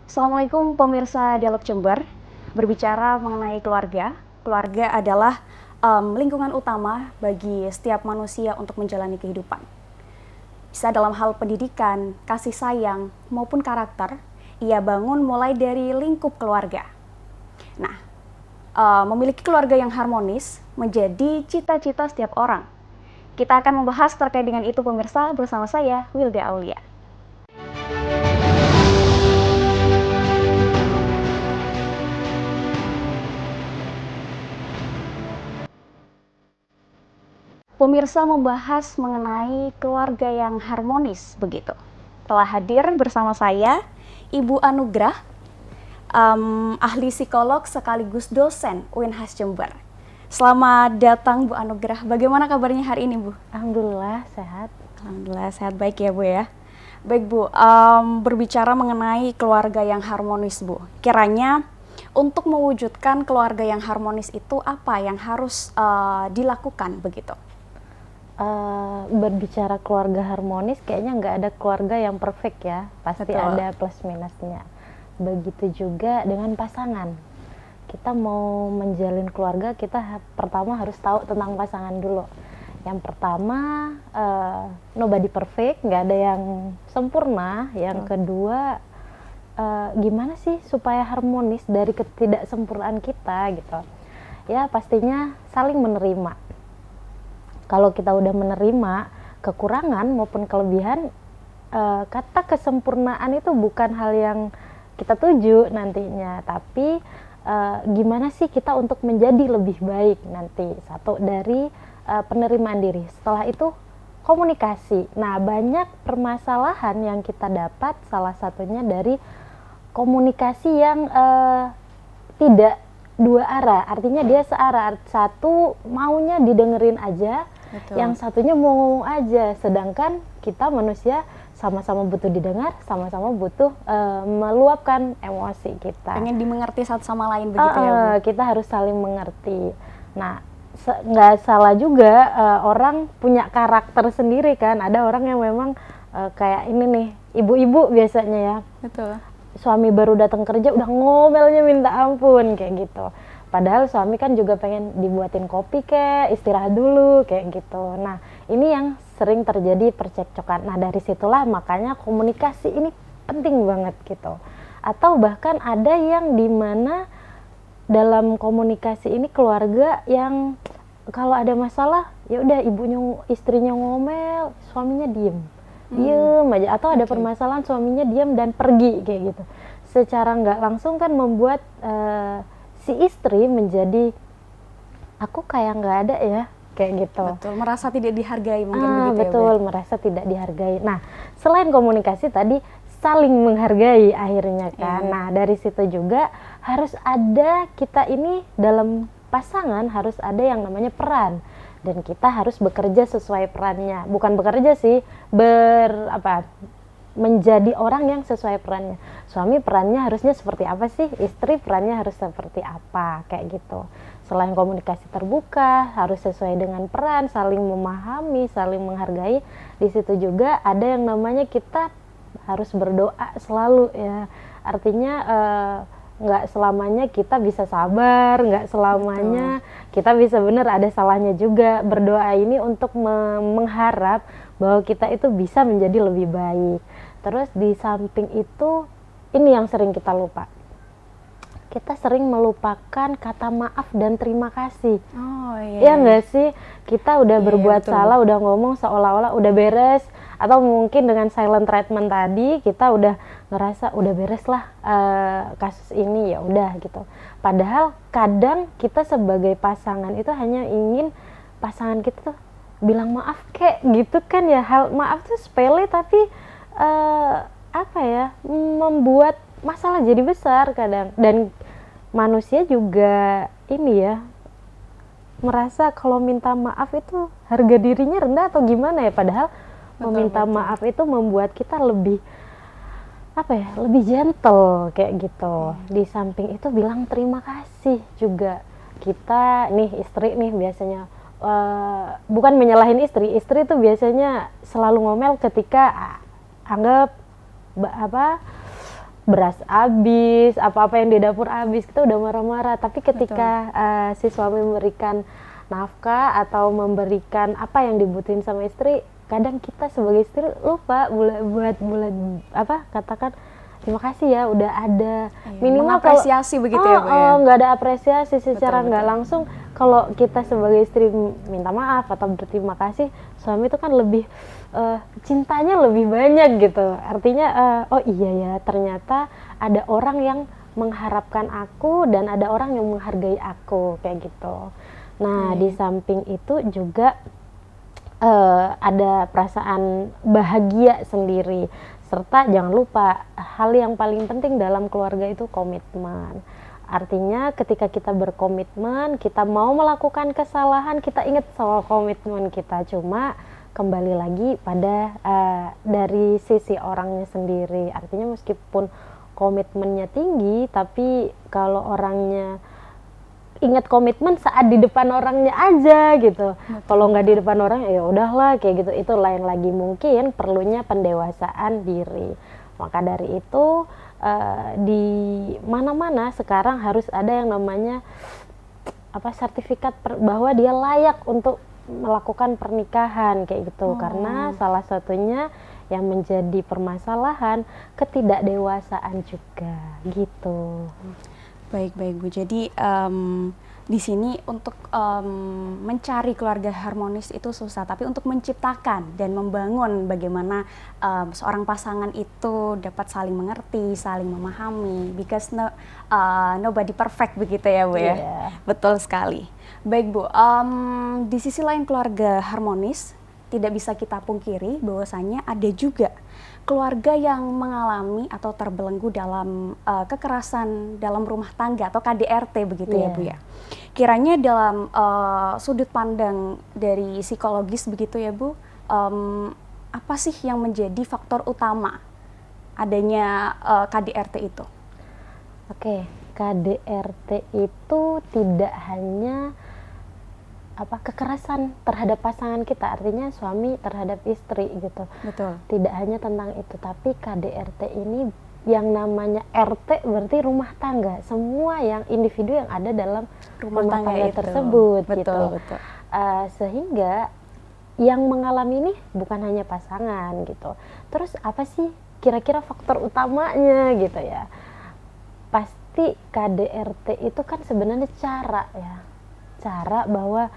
Assalamualaikum pemirsa Dialog Jember. Berbicara mengenai keluarga, keluarga adalah lingkungan utama bagi setiap manusia untuk menjalani kehidupan. Bisa dalam hal pendidikan, kasih sayang, maupun karakter, ia bangun mulai dari lingkup keluarga. Nah, memiliki keluarga yang harmonis menjadi cita-cita setiap orang. Kita akan membahas terkait dengan itu pemirsa bersama saya, Wilda Aulia. Pemirsa membahas mengenai keluarga yang harmonis begitu. Telah hadir bersama saya Ibu Anugrah, ahli psikolog sekaligus dosen UNHAS Jember. Selamat datang Bu Anugrah. Bagaimana kabarnya hari ini Bu? Alhamdulillah sehat. Alhamdulillah sehat, baik ya Bu ya. Baik Bu, berbicara mengenai keluarga yang harmonis Bu. Kiranya untuk mewujudkan keluarga yang harmonis itu apa yang harus dilakukan begitu? Berbicara keluarga harmonis, kayaknya nggak ada keluarga yang perfect ya, pasti Betul. ada plus minusnya. Begitu juga dengan pasangan. Kita mau menjalin keluarga, kita pertama harus tahu tentang pasangan dulu. Yang pertama, nobody perfect, nggak ada yang sempurna. Yang kedua, gimana sih supaya harmonis dari ketidaksempurnaan kita gitu. Ya pastinya saling menerima. Kalau kita udah menerima kekurangan maupun kelebihan, kata kesempurnaan itu bukan hal yang kita tuju nantinya, tapi gimana sih kita untuk menjadi lebih baik nanti. Satu dari penerimaan diri. Setelah itu komunikasi. Nah, banyak permasalahan yang kita dapat salah satunya dari komunikasi yang tidak dua arah, artinya dia searah. Satu maunya didengerin aja, Betul. yang satunya mau ngomong aja, sedangkan kita manusia sama-sama butuh didengar, sama-sama butuh meluapkan emosi kita. Pengen dimengerti satu sama lain begitu ya Bu? Kita harus saling mengerti. Nah, nggak salah juga orang punya karakter sendiri kan. Ada orang yang memang kayak ini nih, ibu-ibu biasanya ya. Betul. Suami baru datang kerja udah ngomelnya minta ampun kayak gitu. Padahal suami kan juga pengen dibuatin kopi kayak istirahat dulu kayak gitu. Nah, ini yang sering terjadi percekcokan. Nah, dari situlah makanya komunikasi ini penting banget gitu. Atau bahkan ada yang dimana dalam komunikasi ini keluarga yang kalau ada masalah ya udah istrinya ngomel, suaminya diem aja, atau ada permasalahan suaminya diam dan pergi kayak gitu. Secara nggak langsung kan membuat si istri menjadi aku kayak nggak ada ya kayak gitu. Betul, merasa tidak dihargai mungkin begitu Betul, ya Bu? merasa tidak dihargai. Nah, selain komunikasi tadi saling menghargai akhirnya kan. Nah, dari situ juga harus ada, kita ini dalam pasangan harus ada yang namanya peran. Dan kita harus bekerja sesuai perannya. Bukan bekerja sih, menjadi orang yang sesuai perannya. Suami perannya harusnya seperti apa sih? Istri perannya harus seperti apa? Kayak gitu. Selain komunikasi terbuka, harus sesuai dengan peran, saling memahami, saling menghargai. Di situ juga ada yang namanya kita harus berdoa selalu ya. Artinya nggak selamanya kita bisa sabar, nggak selamanya kita bisa benar, ada salahnya juga. Berdoa ini untuk mengharap bahwa kita itu bisa menjadi lebih baik. Terus di samping itu, ini yang sering kita lupa. Kita sering melupakan kata maaf dan terima kasih. Oh iya. Ya nggak sih? Kita udah berbuat betul. salah, udah ngomong seolah-olah udah beres, atau mungkin dengan silent treatment tadi kita udah ngerasa udah beres lah kasus ini, ya udah gitu. Padahal kadang kita sebagai pasangan itu hanya ingin pasangan kita tuh bilang maaf kek gitu kan ya. Hal maaf tuh sepele tapi membuat masalah jadi besar kadang. Dan manusia juga ini ya, merasa kalau minta maaf itu harga dirinya rendah atau gimana ya, padahal meminta maaf itu membuat kita lebih lebih gentle kayak gitu. Di samping itu bilang terima kasih juga. Kita nih istri nih biasanya bukan menyalahin istri tuh biasanya selalu ngomel ketika anggap beras habis, apa-apa yang di dapur habis, kita udah marah-marah. Tapi ketika si suami memberikan nafkah atau memberikan apa yang dibutuhin sama istri, kadang kita sebagai istri lupa buat katakan terima kasih ya udah ada. Minimal mengapresiasi begitu ya Bu ya. Nggak ada apresiasi secara nggak betul. langsung. Kalau kita sebagai istri minta maaf atau berterima kasih, suami itu kan lebih cintanya lebih banyak gitu. Artinya oh iya ya, ternyata ada orang yang mengharapkan aku dan ada orang yang menghargai aku kayak gitu. Nah, di samping itu juga ada perasaan bahagia sendiri, serta jangan lupa hal yang paling penting dalam keluarga itu komitmen. Artinya ketika kita berkomitmen, kita mau melakukan kesalahan, kita ingat soal komitmen kita. Cuma kembali lagi pada dari sisi orangnya sendiri. Artinya meskipun komitmennya tinggi, tapi kalau orangnya ingat komitmen saat di depan orangnya aja gitu. Kalau nggak di depan orang ya udahlah kayak gitu. Itu lain lagi, mungkin perlunya pendewasaan diri. Maka dari itu di mana-mana sekarang harus ada yang namanya sertifikat bahwa dia layak untuk melakukan pernikahan kayak gitu. Karena salah satunya yang menjadi permasalahan ketidakdewasaan juga gitu. Baik Bu. Jadi di sini untuk mencari keluarga harmonis itu susah, tapi untuk menciptakan dan membangun bagaimana seorang pasangan itu dapat saling mengerti, saling memahami, because nobody perfect begitu ya Bu ya. Yeah. Betul sekali. Baik Bu, di sisi lain keluarga harmonis tidak bisa kita pungkiri bahwasanya ada juga keluarga yang mengalami atau terbelenggu dalam kekerasan dalam rumah tangga atau KDRT begitu ya Bu ya. Kiranya dalam sudut pandang dari psikologis begitu ya Bu, apa sih yang menjadi faktor utama adanya KDRT itu? Oke, KDRT itu tidak hanya kekerasan terhadap pasangan kita, artinya suami terhadap istri gitu. Betul. Tidak hanya tentang itu, tapi KDRT ini yang namanya RT berarti rumah tangga, semua yang individu yang ada dalam rumah tangga tersebut. Betul, gitu. Betul. Sehingga yang mengalami ini bukan hanya pasangan gitu. Terus apa sih kira-kira faktor utamanya gitu ya? Pasti KDRT itu kan sebenarnya cara bahwa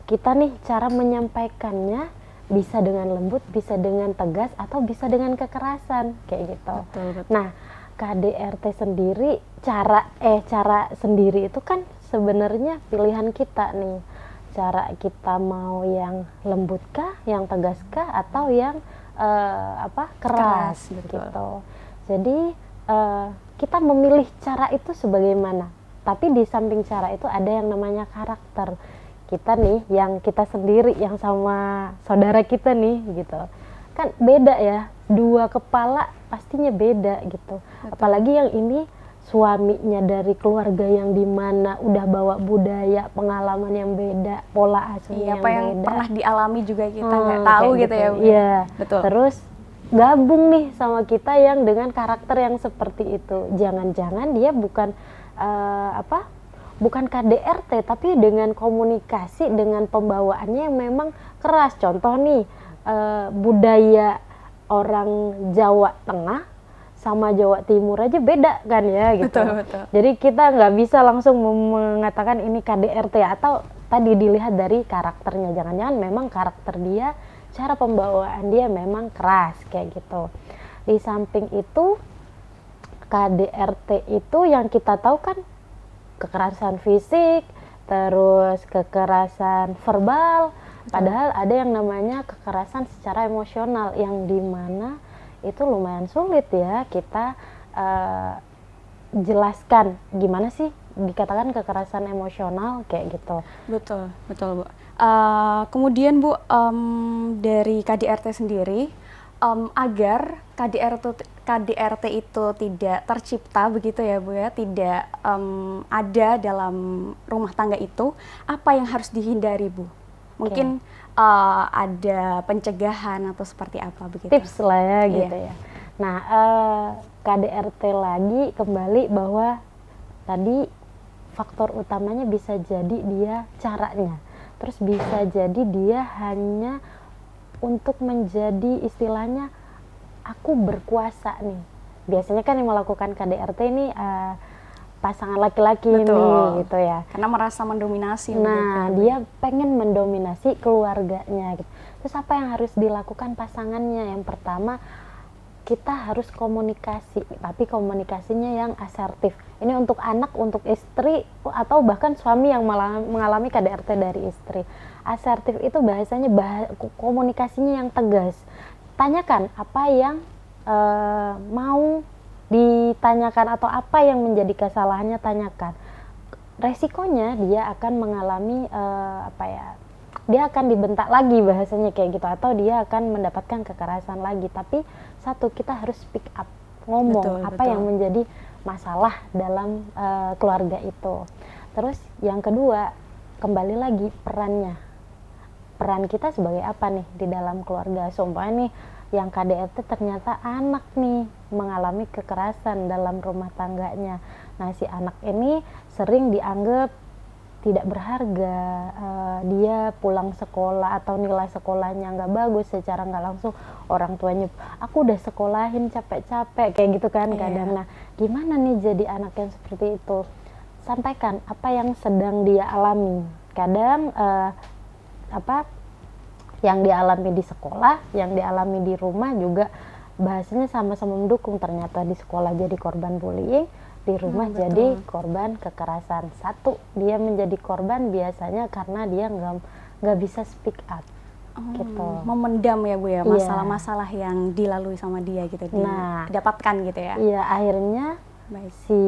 kita nih cara menyampaikannya bisa dengan lembut, bisa dengan tegas, atau bisa dengan kekerasan kayak gitu. Betul. Nah, KDRT sendiri cara sendiri itu kan sebenarnya pilihan kita nih. Cara kita mau yang lembutkah, yang tegaskah, atau yang keras gitu. Jadi kita memilih cara itu sebagaimana. Tapi di samping cara itu ada yang namanya karakter kita nih, yang kita sendiri, yang sama saudara kita nih gitu. Kan beda ya, dua kepala pastinya beda gitu. Betul. Apalagi yang ini suaminya dari keluarga yang dimana udah bawa budaya, pengalaman yang beda, pola asuhnya apa yang beda. Pernah dialami juga kita nggak tahu gitu ya Bu. Iya, betul. Terus gabung nih sama kita yang dengan karakter yang seperti itu. Jangan-jangan dia bukan bukan KDRT, tapi dengan komunikasi, dengan pembawaannya yang memang keras. Contoh nih, budaya orang Jawa Tengah sama Jawa Timur aja beda kan ya gitu. Betul. Jadi kita nggak bisa langsung mengatakan ini KDRT, atau tadi dilihat dari karakternya. Jangan-jangan memang karakter dia, cara pembawaan dia memang keras kayak gitu. Di samping itu, KDRT itu yang kita tahu kan kekerasan fisik, terus kekerasan verbal. Padahal ada yang namanya kekerasan secara emosional, yang dimana itu lumayan sulit ya kita jelaskan gimana sih dikatakan kekerasan emosional kayak gitu. Betul Bu. Kemudian Bu, dari KDRT sendiri, agar KDRT itu tidak tercipta begitu ya Bu ya, tidak ada dalam rumah tangga itu, apa yang harus dihindari Bu? Mungkin ada pencegahan atau seperti apa begitu? Tips lah ya gitu ya. Nah, KDRT lagi kembali bahwa tadi faktor utamanya bisa jadi dia caranya, terus bisa jadi dia hanya untuk menjadi istilahnya aku berkuasa nih. Biasanya kan yang melakukan KDRT ini pasangan laki-laki nih gitu ya. Karena merasa mendominasi. Nah, dia pengen mendominasi keluarganya gitu. Terus apa yang harus dilakukan pasangannya? Yang pertama, kita harus komunikasi, tapi komunikasinya yang asertif. Ini untuk anak, untuk istri, atau bahkan suami yang mengalami KDRT dari istri. Asertif itu bahasanya komunikasinya yang tegas. Tanyakan apa yang mau ditanyakan atau apa yang menjadi kesalahannya, tanyakan. Resikonya dia akan mengalami dia akan dibentak lagi bahasanya kayak gitu, atau dia akan mendapatkan kekerasan lagi. Tapi satu, kita harus speak up, ngomong apa yang menjadi masalah dalam keluarga itu. Terus yang kedua, kembali lagi peran kita sebagai apa nih di dalam keluarga. Sumpah nih yang KDRT ternyata anak nih mengalami kekerasan dalam rumah tangganya. Nah, si anak ini sering dianggap tidak berharga, dia pulang sekolah atau nilai sekolahnya nggak bagus, secara nggak langsung orang tuanya, aku udah sekolahin capek-capek kayak gitu kan kadang. Nah, gimana nih jadi anak yang seperti itu? Sampaikan apa yang sedang dia alami. Kadang yang dialami di sekolah, yang dialami di rumah juga bahasanya sama-sama mendukung. Ternyata di sekolah jadi korban bullying, di rumah jadi korban kekerasan. Satu, dia menjadi korban biasanya karena dia nggak bisa speak up. Gitu. Memendam ya Bu ya, masalah-masalah yang dilalui sama dia gitu, didapatkan gitu ya. Iya, akhirnya si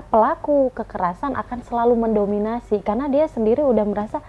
pelaku kekerasan akan selalu mendominasi karena dia sendiri udah merasa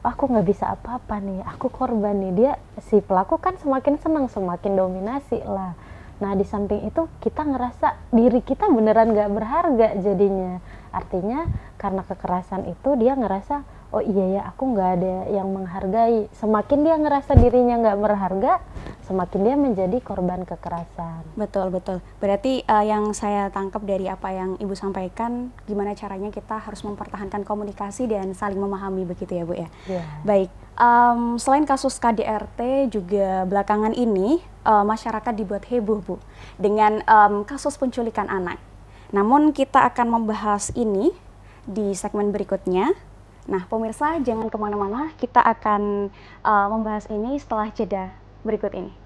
aku nggak bisa apa-apa nih, aku korban nih. Dia si pelaku kan semakin senang, semakin dominasi lah. Nah, di samping itu kita ngerasa diri kita beneran nggak berharga jadinya. Artinya karena kekerasan itu dia ngerasa, oh iya ya, aku nggak ada yang menghargai. Semakin dia ngerasa dirinya nggak berharga, semakin dia menjadi korban kekerasan. Betul. Berarti yang saya tangkap dari apa yang Ibu sampaikan, gimana caranya kita harus mempertahankan komunikasi dan saling memahami begitu ya Bu ya. Baik, selain kasus KDRT juga belakangan ini masyarakat dibuat heboh Bu dengan kasus penculikan anak. Namun kita akan membahas ini di segmen berikutnya. Nah, pemirsa jangan kemana-mana, kita akan membahas ini setelah jeda berikut ini.